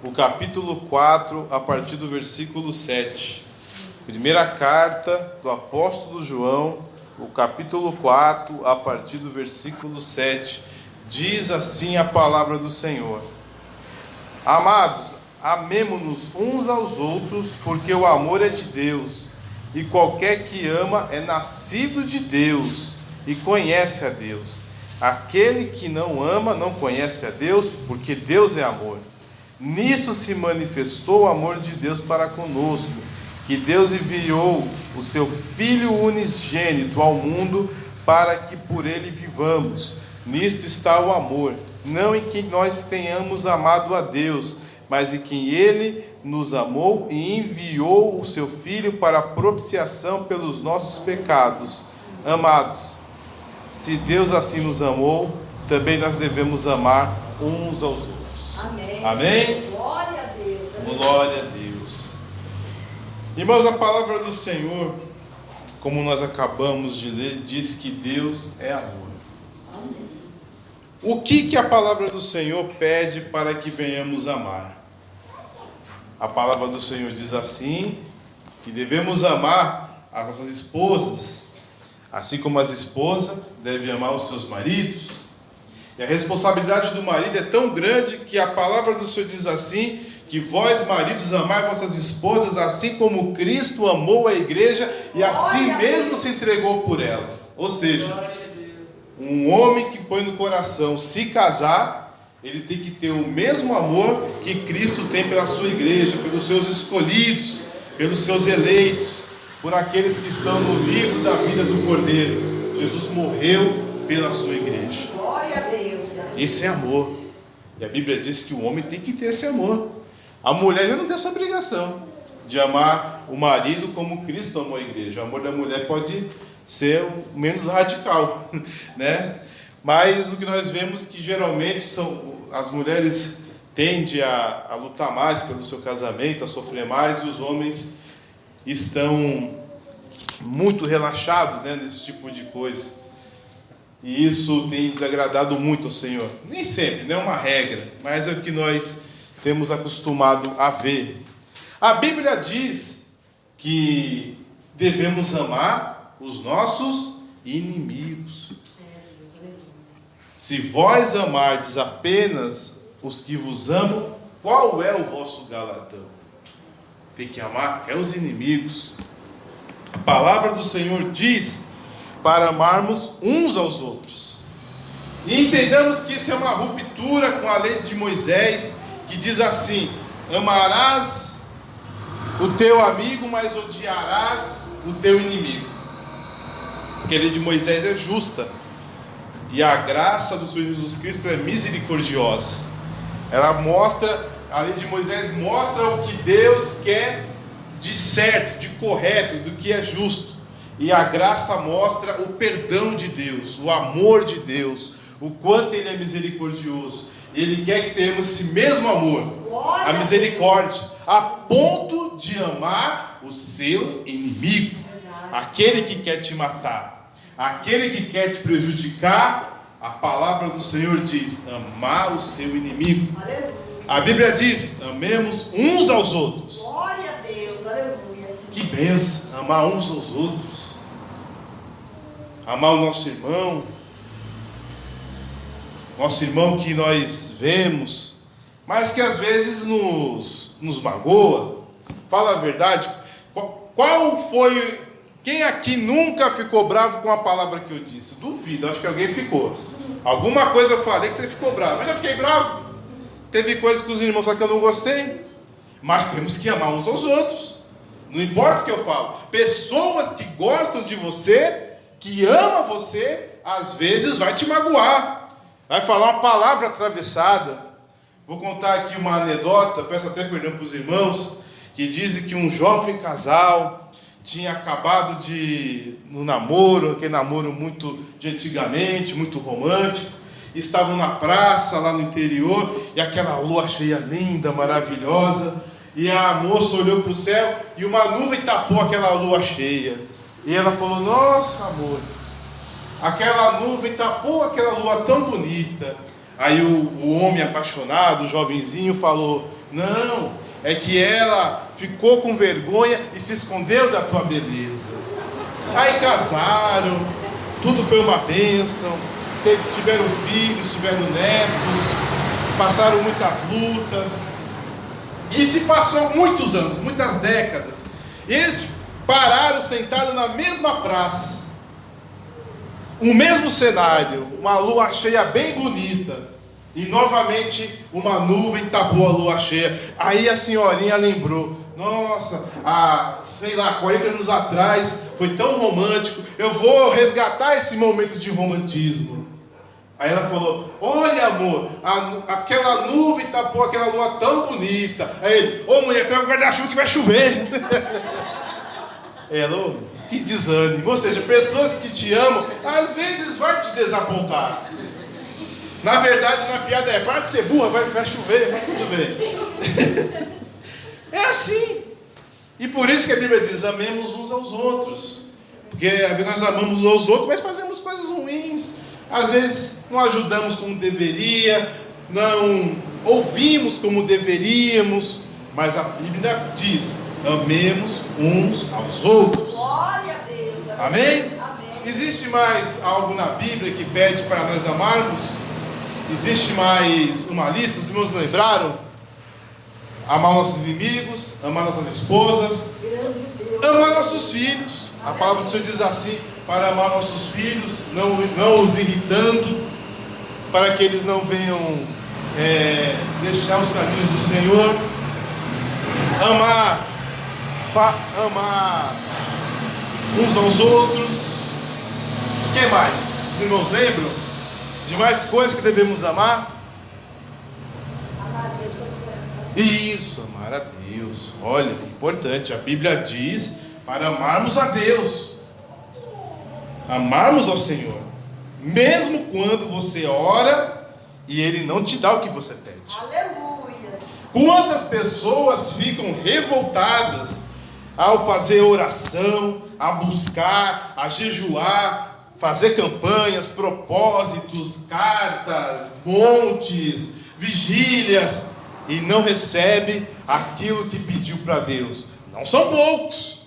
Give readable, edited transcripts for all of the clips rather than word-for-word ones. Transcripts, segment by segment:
o capítulo 4, a partir do versículo 7. Primeira carta do apóstolo João, o capítulo 4, a partir do versículo 7. Diz assim a palavra do Senhor: Amados, amemo-nos uns aos outros, porque o amor é de Deus, e qualquer que ama é nascido de Deus e conhece a Deus. Aquele que não ama não conhece a Deus, porque Deus é amor. Nisso se manifestou o amor de Deus para conosco, que Deus enviou o seu Filho unigênito ao mundo para que por ele vivamos. Nisto está o amor, não em que nós tenhamos amado a Deus, mas em que ele nos amou e enviou o seu Filho para a propiciação pelos nossos pecados. Amados, se Deus assim nos amou, também nós devemos amar uns aos outros. Amém. Amém? Glória a Deus. Glória a Deus. Irmãos, a palavra do Senhor, como nós acabamos de ler, diz que Deus é amor. Amém. O que a palavra do Senhor pede para que venhamos amar? A palavra do Senhor diz assim, que devemos amar as nossas esposas, assim como as esposas devem amar os seus maridos. E a responsabilidade do marido é tão grande que a palavra do Senhor diz assim, que vós, maridos, amai vossas esposas, assim como Cristo amou a igreja e assim mesmo se entregou por ela. Ou seja, um homem que põe no coração se casar, ele tem que ter o mesmo amor que Cristo tem pela sua igreja, pelos seus escolhidos, pelos seus eleitos, por aqueles que estão no livro da vida do Cordeiro. Jesus morreu pela sua igreja. Glória a Deus. Isso é amor. E a Bíblia diz que o homem tem que ter esse amor. A mulher já não tem essa obrigação de amar o marido como Cristo amou a igreja. O amor da mulher pode ser menos radical, né? Mas o que nós vemos que geralmente as mulheres tendem a lutar mais pelo seu casamento, a sofrer mais, e os homens estão muito relaxados, né, nesse tipo de coisa. E isso tem desagradado muito ao Senhor. Nem sempre, não é uma regra, mas é o que nós temos acostumado a ver. A Bíblia diz que devemos amar os nossos inimigos. Se vós amardes apenas os que vos amam, qual é o vosso galardão? Tem que amar até os inimigos. A palavra do Senhor diz para amarmos uns aos outros. E entendamos que isso é uma ruptura com a lei de Moisés, que diz assim: amarás o teu amigo, mas odiarás o teu inimigo. Porque a lei de Moisés é justa, e a graça do Senhor Jesus Cristo é misericordiosa. A lei de Moisés mostra o que Deus quer de certo, de correto, do que é justo. E a graça mostra o perdão de Deus, o amor de Deus, o quanto Ele é misericordioso. Ele quer que tenhamos esse mesmo amor, a misericórdia, a ponto de amar o seu inimigo, aquele que quer te matar, aquele que quer te prejudicar. A palavra do Senhor diz: amar o seu inimigo. Aleluia. A Bíblia diz: amemos uns aos outros. Glória a Deus, aleluia. Que bênção, amar uns aos outros, amar o nosso irmão que nós vemos, mas que às vezes nos magoa. Fala a verdade. Quem aqui nunca ficou bravo com a palavra que eu disse? Duvido, acho que alguém ficou. Alguma coisa eu falei que você ficou bravo. Eu já fiquei bravo. Teve coisas que os irmãos falaram que eu não gostei. Mas temos que amar uns aos outros. Não importa o que eu falo. Pessoas que gostam de você, que amam você, às vezes vai te magoar. Vai falar uma palavra atravessada. Vou contar aqui uma anedota, peço até perdão para os irmãos, que dizem que um jovem casal tinha acabado no namoro, aquele namoro muito de antigamente, muito romântico. Estavam na praça, lá no interior, e aquela lua cheia linda, maravilhosa. E a moça olhou para o céu e uma nuvem tapou aquela lua cheia. E ela falou: nossa, amor, aquela nuvem tapou aquela lua tão bonita. Aí o homem apaixonado, o jovenzinho, falou: não, é que ela ficou com vergonha e se escondeu da tua beleza. Aí casaram, tudo foi uma bênção, tiveram filhos, tiveram netos, passaram muitas lutas, e se passou muitos anos, muitas décadas, e eles pararam sentados na mesma praça, o mesmo cenário, uma lua cheia bem bonita, e novamente uma nuvem tapou a lua cheia. Aí a senhorinha lembrou: nossa, sei lá, 40 anos atrás foi tão romântico, eu vou resgatar esse momento de romantismo. Aí ela falou: olha, amor, aquela nuvem tapou aquela lua tão bonita. Aí ele: ô mulher, pega o guarda-chuva que vai chover. Ela: que desânimo. Ou seja, pessoas que te amam às vezes vai te desapontar. Na verdade, na piada para de ser burra, vai chover, mas tudo bem. É assim. E por isso que a Bíblia diz: amemos uns aos outros. Porque nós amamos uns aos outros, mas fazemos coisas ruins. Às vezes não ajudamos como deveria, não ouvimos como deveríamos. Mas a Bíblia diz: amemos uns aos outros. Glória a Deus. Amém? Amém. Existe mais algo na Bíblia que pede para nós amarmos? Existe mais uma lista? Os irmãos lembraram? Amar nossos inimigos, amar nossas esposas, amar nossos filhos. A palavra do Senhor diz assim: para amar nossos filhos, não os irritando, para que eles não venham deixar os caminhos do Senhor. Amar uns aos outros. O que mais? Os irmãos lembram de mais coisas que devemos amar? Amar a Deus todo o coração. Isso, amar a Deus. Olha, importante, a Bíblia diz para amarmos a Deus, amarmos ao Senhor, mesmo quando você ora e Ele não te dá o que você pede. Aleluia. Quantas pessoas ficam revoltadas ao fazer oração, a buscar, a jejuar, fazer campanhas, propósitos, cartas, montes, vigílias, e não recebe aquilo que pediu para Deus. Não são poucos,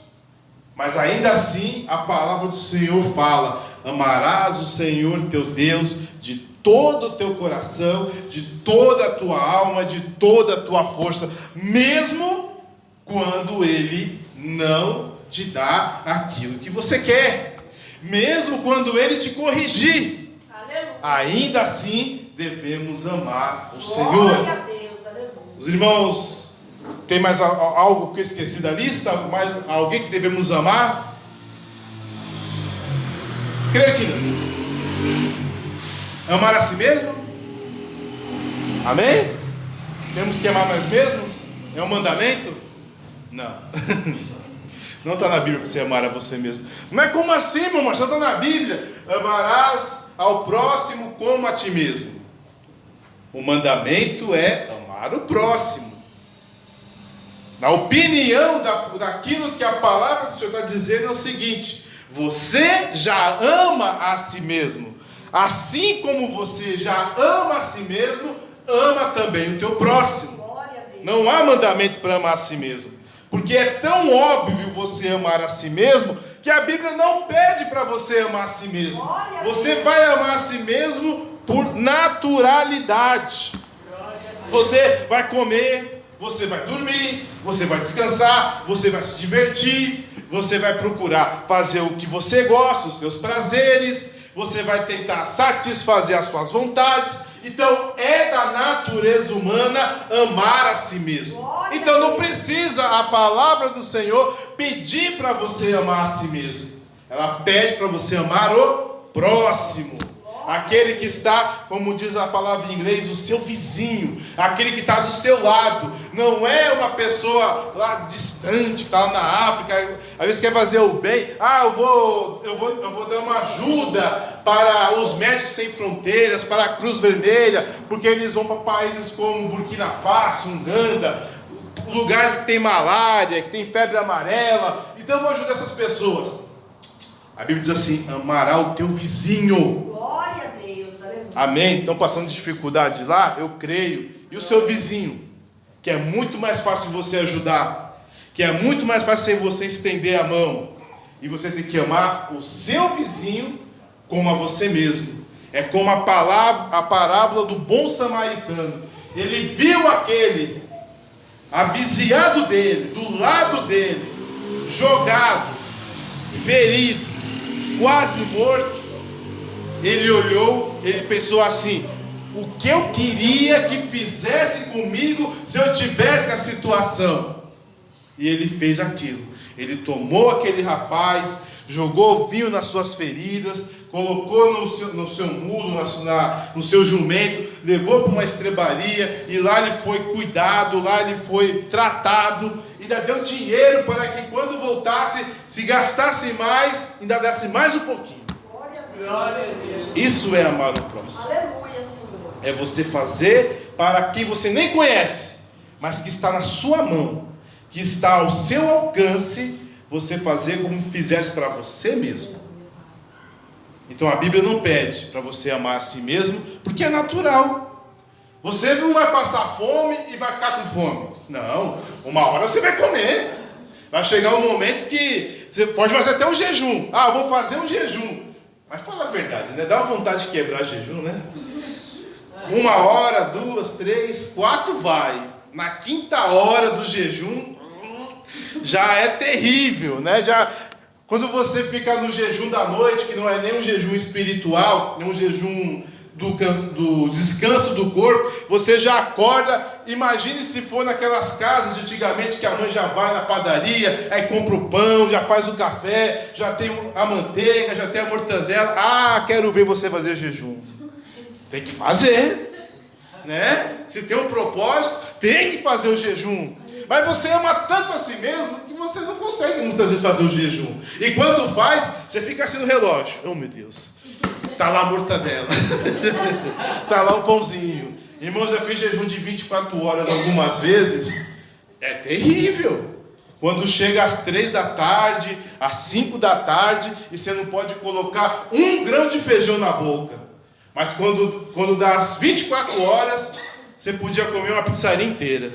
mas ainda assim a palavra do Senhor fala: amarás o Senhor teu Deus de todo o teu coração, de toda a tua alma, de toda a tua força, mesmo quando Ele não te dá aquilo que você quer, mesmo quando Ele te corrigir. Aleluia. Ainda assim devemos amar o Senhor. Glória a Deus. Aleluia. Os irmãos, tem mais algo que eu esqueci da lista? Mais alguém que devemos amar? Creio que não. Amar a si mesmo? Amém? Temos que amar nós mesmos? É um mandamento? Não. Não está na Bíblia para você amar a você mesmo. Não é como assim, meu irmão? Só está na Bíblia. Amarás ao próximo como a ti mesmo. O mandamento é amar o próximo. Na opinião daquilo que a palavra do Senhor está dizendo é o seguinte: você já ama a si mesmo. Assim como você já ama a si mesmo, ama também o teu próximo. Glória a Deus. Não há mandamento para amar a si mesmo. Porque é tão óbvio você amar a si mesmo, que a Bíblia não pede para você amar a si mesmo. Glória a Você Deus. vai amar a si mesmo por naturalidade. Você vai comer, você vai dormir, você vai descansar, você vai se divertir, você vai procurar fazer o que você gosta, os seus prazeres, você vai tentar satisfazer as suas vontades. Então é da natureza humana amar a si mesmo. Glória Então a não Deus. precisa a palavra do Senhor pedir para você amar a si mesmo. Ela pede para você amar o próximo. Aquele que está, como diz a palavra em inglês, o seu vizinho, aquele que está do seu lado. Não é uma pessoa lá distante, que está lá na África, às vezes quer fazer o bem. Eu vou dar uma ajuda para os Médicos Sem Fronteiras, para a Cruz Vermelha, porque eles vão para países como Burkina Faso, Uganda, lugares que tem malária, que tem febre amarela. Então eu vou ajudar essas pessoas. A Bíblia diz assim: amará o teu vizinho. Glória a Deus. Aleluia. Amém? Estão passando dificuldade lá? Eu creio. E o seu vizinho, que é muito mais fácil você ajudar, que é muito mais fácil você estender a mão, e você tem que amar o seu vizinho como a você mesmo. É como a parábola do bom samaritano. Ele viu aquele aviziado dele, do lado dele, jogado, ferido, quase morto. Ele olhou, ele pensou assim: o que eu queria que fizesse comigo se eu tivesse na situação? E ele fez aquilo. Ele tomou aquele rapaz, jogou vinho nas suas feridas, colocou no seu mulo, no seu jumento, levou para uma estrebaria, e lá ele foi cuidado, lá ele foi tratado, e ainda deu dinheiro para que quando voltasse, se gastasse mais, ainda desse mais um pouquinho. Glória a Deus. Isso é amar o próximo. Aleluia, Senhor. É você fazer para quem você nem conhece, mas que está na sua mão, que está ao seu alcance, você fazer como fizesse para você mesmo. Então a Bíblia não pede para você amar a si mesmo, porque é natural. Você não vai passar fome e vai ficar com fome. Não, uma hora você vai comer. Vai chegar um momento que você pode fazer até um jejum. Ah, eu vou fazer um jejum. Mas fala a verdade, né? Dá uma vontade de quebrar jejum, né? 1 hora, 2, 3, 4 vai. Na 5ª hora do jejum, já é terrível, né? Quando você fica no jejum da noite, que não é nem um jejum espiritual, nem um jejum do descanso do corpo, você já acorda. Imagine se for naquelas casas de antigamente, que a mãe já vai na padaria, aí compra o pão, já faz o café, já tem a manteiga, já tem a mortandela. Ah, quero ver você fazer jejum. Tem que fazer, né? Se tem um propósito, tem que fazer o jejum. Mas você ama tanto a si mesmo que você não consegue muitas vezes fazer o jejum. E quando faz, você fica assim no relógio. Oh, meu Deus. Está lá a mortadela. Está lá o pãozinho. Irmãos, já fiz jejum de 24 horas algumas vezes. É terrível. Quando chega às 3 da tarde, às 5 da tarde, e você não pode colocar 1 grão de feijão na boca. Mas quando dá às 24 horas, você podia comer uma pizzaria inteira.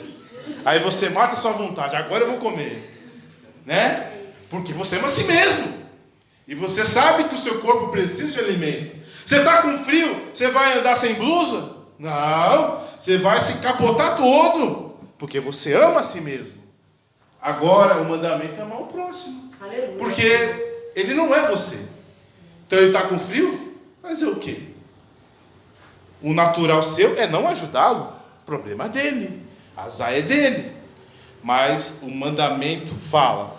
Aí você mata a sua vontade. Agora eu vou comer, né? Porque você ama a si mesmo. E você sabe que o seu corpo precisa de alimento. Você está com frio, você vai andar sem blusa? Não, você vai se capotar todo, porque você ama a si mesmo. Agora o mandamento é amar o próximo. Aleluia. Porque ele não é você. Então ele está com frio, fazer o quê? O natural seu é não ajudá-lo. Problema dele. Azar é dele. Mas o mandamento fala: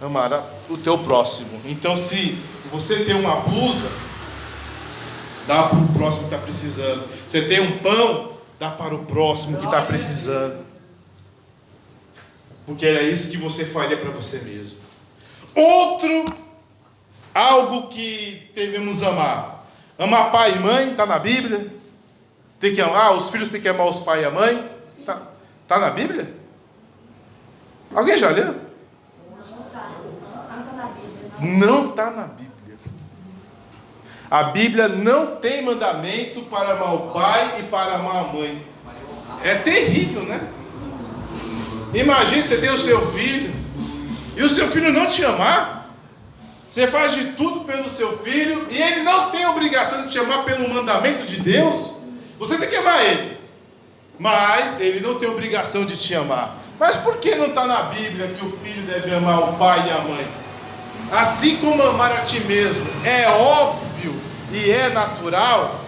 amar o teu próximo. Então, se você tem uma blusa, dá para o próximo que está precisando. Você tem um pão, dá para o próximo que está precisando. Porque era isso que você faria para você mesmo. Algo que devemos amar. Amar pai e mãe, está na Bíblia. Tem que amar, os filhos têm que amar os pais e a mãe. Está na Bíblia? Alguém já leu? Não está na Bíblia. A Bíblia não tem mandamento para amar o pai e para amar a mãe. É terrível, né? Imagine, você tem o seu filho e o seu filho não te amar. Você faz de tudo pelo seu filho e ele não tem obrigação de te amar pelo mandamento de Deus. Você tem que amar ele, mas ele não tem obrigação de te amar. Mas por que não está na Bíblia que o filho deve amar o pai e a mãe? Assim como amar a ti mesmo é óbvio e é natural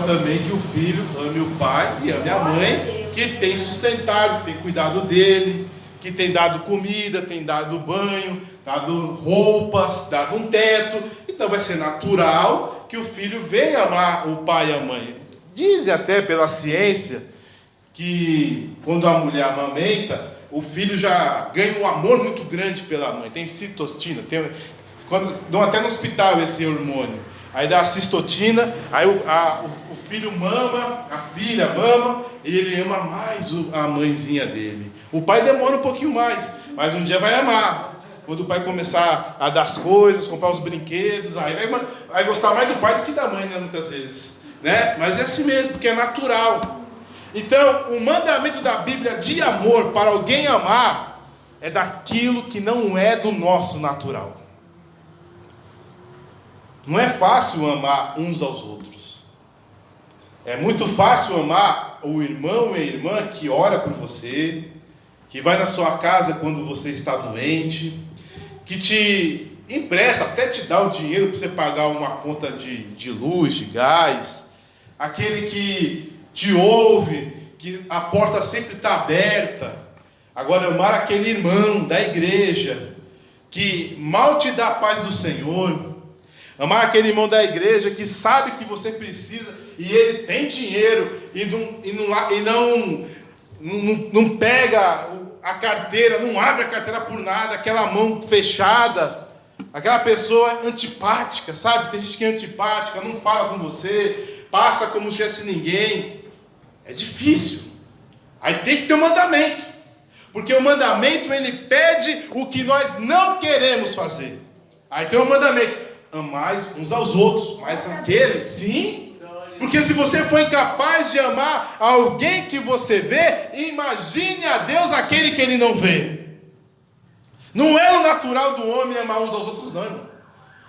também que o filho ame o pai e ame a mãe, que tem sustentado, que tem cuidado dele, que tem dado comida, tem dado banho, dado roupas, dado um teto. Então vai ser natural que o filho venha amar o pai e a mãe. Dizem até pela ciência que quando a mulher amamenta, o filho já ganha um amor muito grande pela mãe. Tem citocina, dão até no hospital esse hormônio. Aí dá a cistotina, aí o filho mama, a filha mama, e ele ama mais a mãezinha dele. O pai demora um pouquinho mais, mas um dia vai amar. Quando o pai começar a dar as coisas, comprar os brinquedos, aí vai gostar mais do pai do que da mãe, né, muitas vezes. né? Mas é assim mesmo, porque é natural. Então, o mandamento da Bíblia de amor para alguém amar é daquilo que não é do nosso natural. Não é fácil amar uns aos outros. É muito fácil amar o irmão e a irmã que ora por você, que vai na sua casa quando você está doente, que te empresta, até te dá o dinheiro para você pagar uma conta de luz, de gás, aquele que te ouve, que a porta sempre está aberta. Agora, amar aquele irmão da igreja, que mal te dá a paz do Senhor, amar aquele irmão da igreja que sabe que você precisa e ele tem dinheiro e não pega a carteira, não abre a carteira por nada, aquela mão fechada, aquela pessoa antipática, sabe? Tem gente que é antipática, não fala com você, passa como se fosse ninguém. É difícil. Aí tem que ter um mandamento, porque o mandamento ele pede o que nós não queremos fazer. Aí tem um mandamento: amais uns aos outros, mas aqueles sim. Porque se você for incapaz de amar alguém que você vê, imagine a Deus aquele que ele não vê. Não é o natural do homem amar uns aos outros, não, irmão.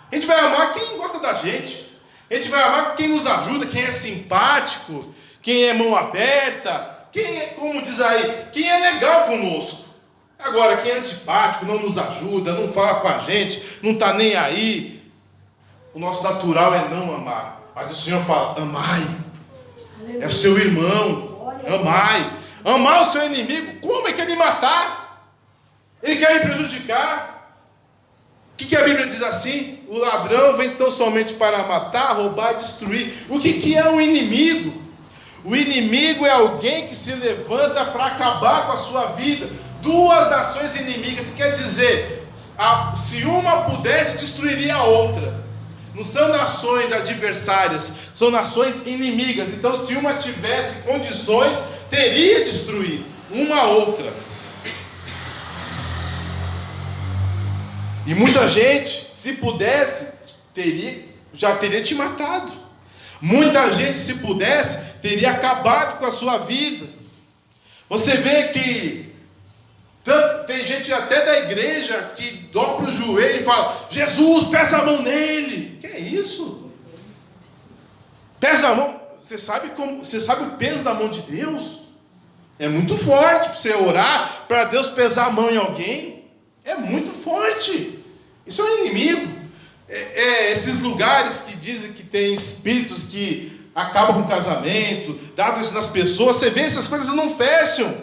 A gente vai amar quem gosta da gente. A gente vai amar quem nos ajuda, quem é simpático, quem é mão aberta, quem é, como diz aí, quem é legal conosco. Agora, quem é antipático, não nos ajuda, não fala com a gente, não está nem aí, o nosso natural é não amar. Mas o Senhor fala: amai. Aleluia. É o seu irmão. Amai. Amar o seu inimigo. Como ele quer me matar? Ele quer me prejudicar. O que a Bíblia diz assim? O ladrão vem tão somente para matar, roubar e destruir. O que é um inimigo? O inimigo é alguém que se levanta para acabar com a sua vida. Duas nações inimigas, quer dizer, se uma pudesse, destruiria a outra. Não são nações adversárias, são nações inimigas. Então, se uma tivesse condições, teria destruído uma a outra. E muita gente, se pudesse, já teria te matado. Muita gente, se pudesse, teria acabado com a sua vida. Você vê que tem gente até da igreja que dobra o joelho e fala: Jesus, pesa a mão nele. Que é isso? Pesa a mão. Você sabe o peso da mão de Deus? É muito forte. Para você orar para Deus pesar a mão em alguém, é muito forte. Isso é um inimigo. Esses lugares que dizem que tem espíritos que acabam com o casamento, dados nas pessoas, você vê, essas coisas não fecham,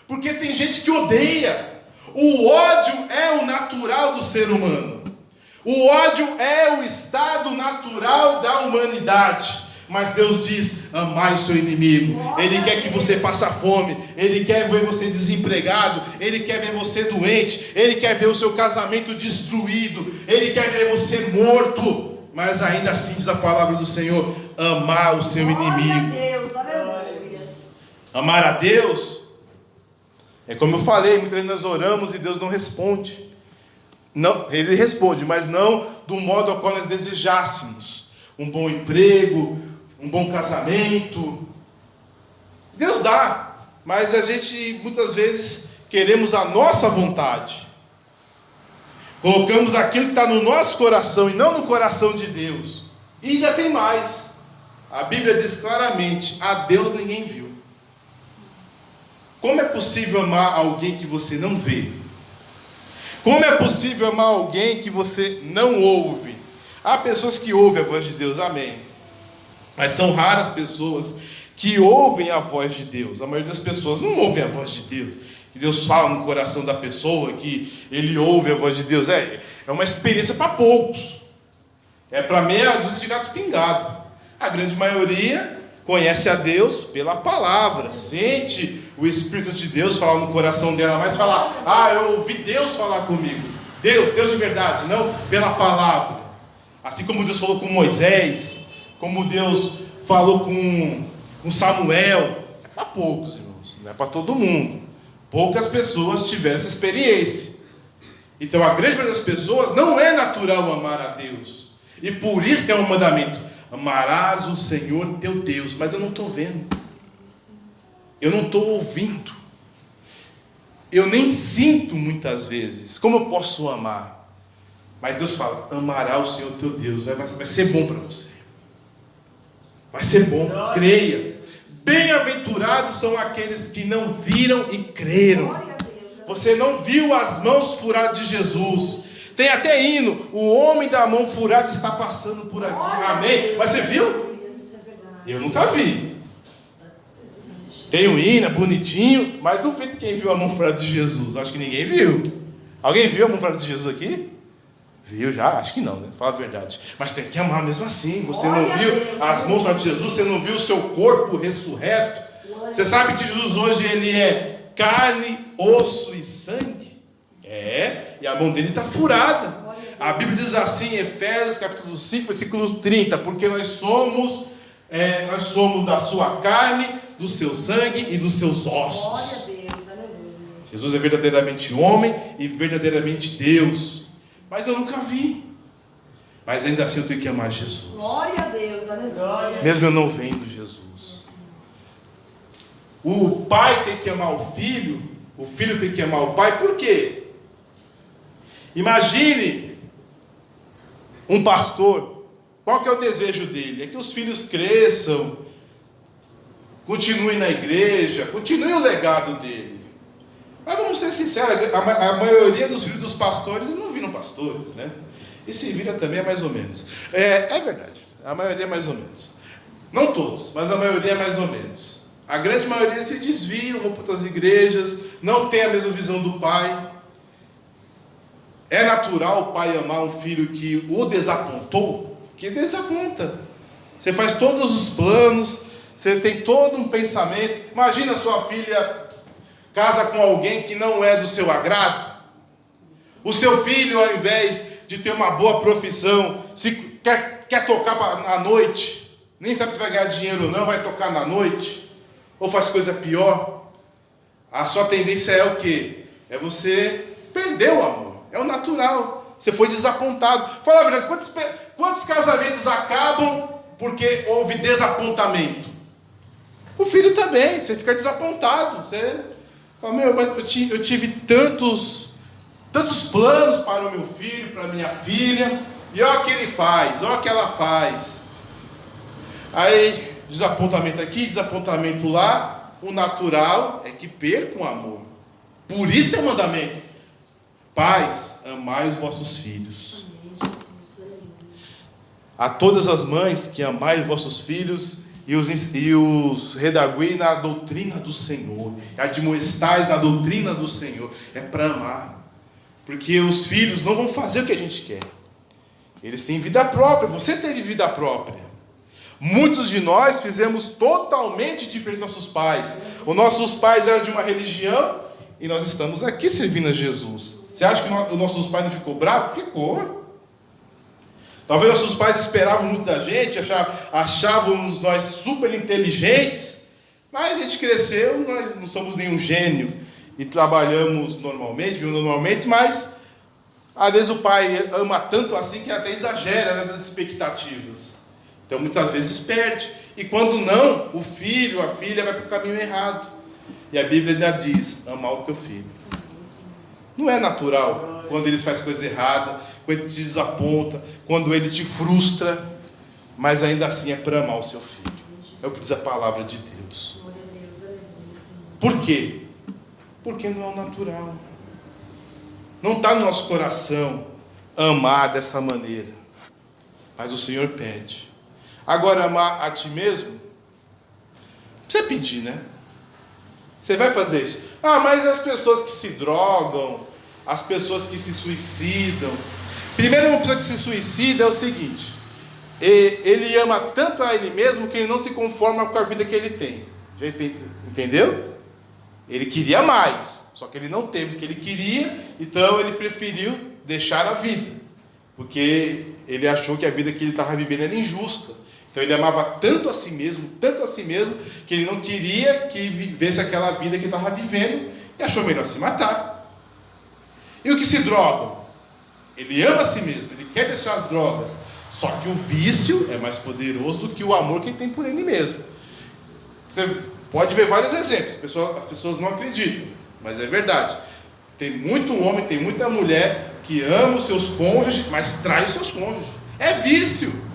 porque tem gente que odeia. O ódio é o natural do ser humano. O ódio é o estado natural da humanidade. Mas Deus diz: amai o seu inimigo. Ele quer que você passe fome. Ele quer ver você desempregado. Ele quer ver você doente. Ele quer ver o seu casamento destruído. Ele quer ver você morto. Mas ainda assim diz a palavra do Senhor: amar o seu inimigo. Amar a Deus é como eu falei, muitas vezes nós oramos e Deus não responde. Não, Ele responde, mas não do modo ao qual nós desejássemos. Um bom emprego, um bom casamento. Deus dá, mas a gente muitas vezes queremos a nossa vontade. Colocamos aquilo que está no nosso coração e não no coração de Deus. E ainda tem mais. A Bíblia diz claramente: a Deus ninguém viu. Como é possível amar alguém que você não vê? Como é possível amar alguém que você não ouve? Há pessoas que ouvem a voz de Deus, amém. Mas são raras pessoas que ouvem a voz de Deus. A maioria das pessoas não ouve a voz de Deus. Que Deus fala no coração da pessoa, que ele ouve a voz de Deus. É uma experiência para poucos. É para meia dúzia de gato pingado. A grande maioria conhece a Deus pela palavra, sente o Espírito de Deus falar no coração dela, mas falar: ah, eu ouvi Deus falar comigo. Deus de verdade, não pela palavra. Assim como Deus falou com Moisés, como Deus falou com Samuel. É para poucos, irmãos, não é para todo mundo. Poucas pessoas tiveram essa experiência. Então a grande maioria das pessoas não é natural amar a Deus. E por isso que é um mandamento: Amarás o Senhor teu Deus. Mas eu não estou vendo. Eu não estou ouvindo. Eu nem sinto muitas vezes. Como eu posso amar? Mas Deus fala, amará o Senhor teu Deus. Vai ser bom para você. Vai ser bom, creia. Bem-aventurados são aqueles que não viram e creram. Você não viu as mãos furadas de Jesus. Tem até hino, o homem da mão furada está passando por aqui. Amém? Mas você viu? Eu nunca vi. Tem um hino, é bonitinho, mas duvido quem viu a mão furada de Jesus. Acho que ninguém viu. Alguém viu a mão furada de Jesus aqui? Viu já? Acho que não, né? Fala a verdade. Mas tem que amar mesmo assim. Você não viu as mãos furadas de Jesus? Você não viu o seu corpo ressurreto? Você sabe que Jesus hoje ele é carne, osso e sangue? E a mão dele está furada. A Bíblia diz assim em Efésios capítulo 5, versículo 30, porque nós somos da sua carne, do seu sangue e dos seus ossos. Glória a Deus, aleluia. Jesus é verdadeiramente homem e verdadeiramente Deus. Mas eu nunca vi. Mas ainda assim eu tenho que amar Jesus. Glória a Deus, aleluia. Mesmo eu não vendo Jesus. O pai tem que amar o filho tem que amar o pai. Por quê? Imagine um pastor. Qual que é o desejo dele? É que os filhos cresçam, continuem na igreja, continuem o legado dele. Mas vamos ser sinceros, a maioria dos filhos dos pastores não viram pastores, né? E se vira também é mais ou menos. É verdade, a maioria é mais ou menos. Não todos, mas a maioria é mais ou menos. A grande maioria se desviam, vão para outras igrejas, não tem a mesma visão do pai. É natural o pai amar um filho que o desapontou? Que desaponta. Você faz todos os planos, você tem todo um pensamento. Imagina sua filha casa com alguém que não é do seu agrado. O seu filho, ao invés de ter uma boa profissão, quer tocar à noite, nem sabe se vai ganhar dinheiro ou não, vai tocar na noite, ou faz coisa pior. A sua tendência é o quê? É você perder o amor. É o natural. Você foi desapontado. Fala a verdade, quantos casamentos acabam porque houve desapontamento? O filho também, você fica desapontado. Você fala, mas eu tive tantos planos para o meu filho, para a minha filha, e olha o que ele faz, olha o que ela faz. Aí, desapontamento aqui, desapontamento lá. O natural é que perca o amor. Por isso tem o mandamento. Pais, amai os vossos filhos. A todas as mães que amai os vossos filhos e os redargui na doutrina do Senhor. Admoestais na doutrina do Senhor. É para amar. Porque os filhos não vão fazer o que a gente quer. Eles têm vida própria. Você teve vida própria. Muitos de nós fizemos totalmente diferente dos nossos pais. Os nossos pais eram de uma religião e nós estamos aqui servindo a Jesus. Você acha que os nossos pais não ficou bravos? Ficou. Talvez nossos pais esperavam muito da gente, achávamos nós super inteligentes, mas a gente cresceu, nós não somos nenhum gênio e trabalhamos normalmente, vivemos normalmente, mas às vezes o pai ama tanto assim que até exagera nas expectativas. Então muitas vezes perde. E quando não, o filho, a filha vai para o caminho errado. E a Bíblia ainda diz, amar o teu filho. Não é natural quando ele faz coisa errada, quando ele te desaponta, quando ele te frustra, mas ainda assim é para amar o seu filho. É o que diz a palavra de Deus. Por quê? Porque não é o natural. Não está no nosso coração amar dessa maneira. Mas o Senhor pede. Agora, amar a ti mesmo, não precisa pedir, né? Você vai fazer isso. Mas as pessoas que se drogam, as pessoas que se suicidam. Primeiro, uma pessoa que se suicida é o seguinte: ele ama tanto a ele mesmo que ele não se conforma com a vida que ele tem. Já entendeu? Ele queria mais, só que ele não teve o que ele queria, então ele preferiu deixar a vida, porque ele achou que a vida que ele estava vivendo era injusta. Então ele amava tanto a si mesmo, que ele não queria que vivesse aquela vida que ele estava vivendo e achou melhor se matar. E o que se droga? Ele ama a si mesmo, ele quer deixar as drogas, Só que o vício é mais poderoso do que o amor que ele tem por ele mesmo. Você pode ver vários exemplos, as pessoas não acreditam, mas é verdade. Tem muito homem, tem muita mulher que ama os seus cônjuges, mas trai os seus cônjuges. É vício.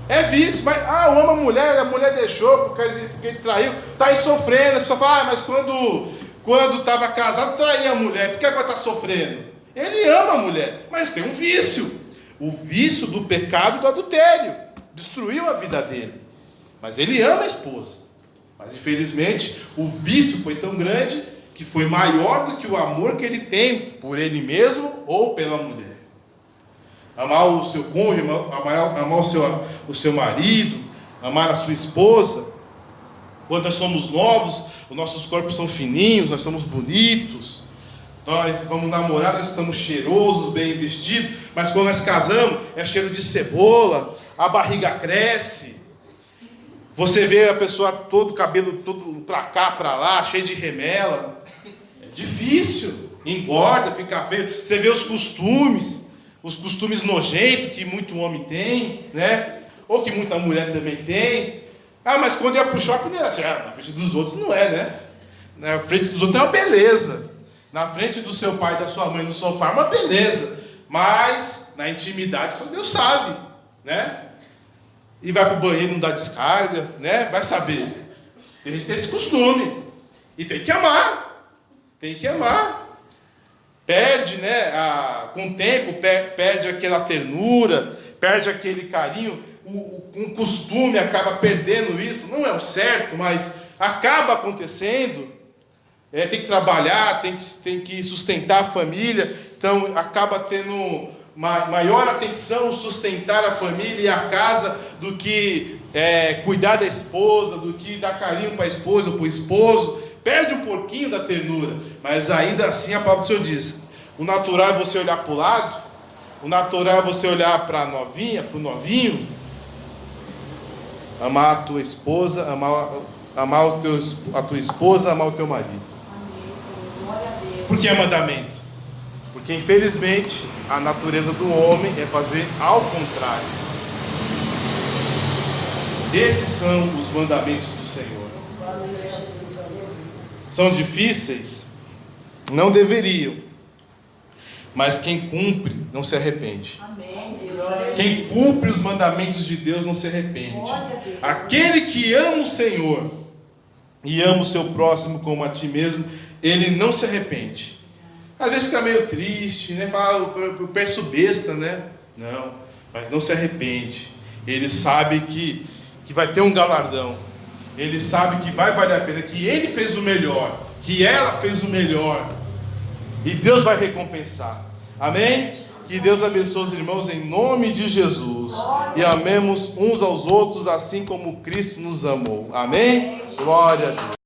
É vício. Mas, eu amo a mulher deixou porque ele traiu. Está aí sofrendo. A pessoa fala, mas quando estava casado, traía a mulher. Por que agora está sofrendo? Ele ama a mulher, mas tem um vício. O vício do pecado do adultério. Destruiu a vida dele. Mas ele ama a esposa. Mas infelizmente, o vício foi tão grande que foi maior do que o amor que ele tem por ele mesmo ou pela mulher. Amar o seu cônjuge, amar o seu marido, amar a sua esposa. Quando nós somos novos, os nossos corpos são fininhos, nós somos bonitos, nós vamos namorar, nós estamos cheirosos, bem vestidos, mas quando nós casamos, é cheiro de cebola, a barriga cresce, você vê a pessoa todo, o cabelo todo pra cá, pra lá, cheio de remela, é difícil, engorda, fica feio, você vê os costumes nojentos que muito homem tem, né? Ou que muita mulher também tem. Mas quando ia pro shopping não era assim, na frente dos outros não é, né? Na frente dos outros é uma beleza. Na frente do seu pai e da sua mãe no sofá é uma beleza. Mas na intimidade só Deus sabe, né? E vai pro banheiro, não dá descarga, né? Vai saber. Tem gente que tem esse costume. E tem que amar. Tem que amar. Perde, né? Com o tempo, perde aquela ternura, perde aquele carinho. Um costume acaba perdendo isso. Não é o certo, mas acaba acontecendo. Tem que trabalhar, tem que sustentar a família. Então acaba tendo maior atenção sustentar a família e a casa do que cuidar da esposa, do que dar carinho para a esposa ou para o esposo. Perde um pouquinho da ternura, mas ainda assim a palavra do Senhor diz: o natural é você olhar para o lado, o natural é você olhar para a novinha, para o novinho, amar a tua esposa, amar a tua esposa, amar o teu marido. Por que é mandamento? Porque infelizmente a natureza do homem é fazer ao contrário. Esses são os mandamentos do Senhor. São difíceis? Não deveriam. Mas quem cumpre não se arrepende. Quem cumpre os mandamentos de Deus não se arrepende. Aquele que ama o Senhor e ama o seu próximo como a ti mesmo, ele não se arrepende. Às vezes fica meio triste, né? Fala, eu peço besta, né? Não, mas não se arrepende. Ele sabe que vai ter um galardão. Ele sabe que vai valer a pena, que ele fez o melhor, que ela fez o melhor, e Deus vai recompensar. Amém? Que Deus abençoe os irmãos em nome de Jesus. E amemos uns aos outros assim como Cristo nos amou. Amém? Glória a Deus.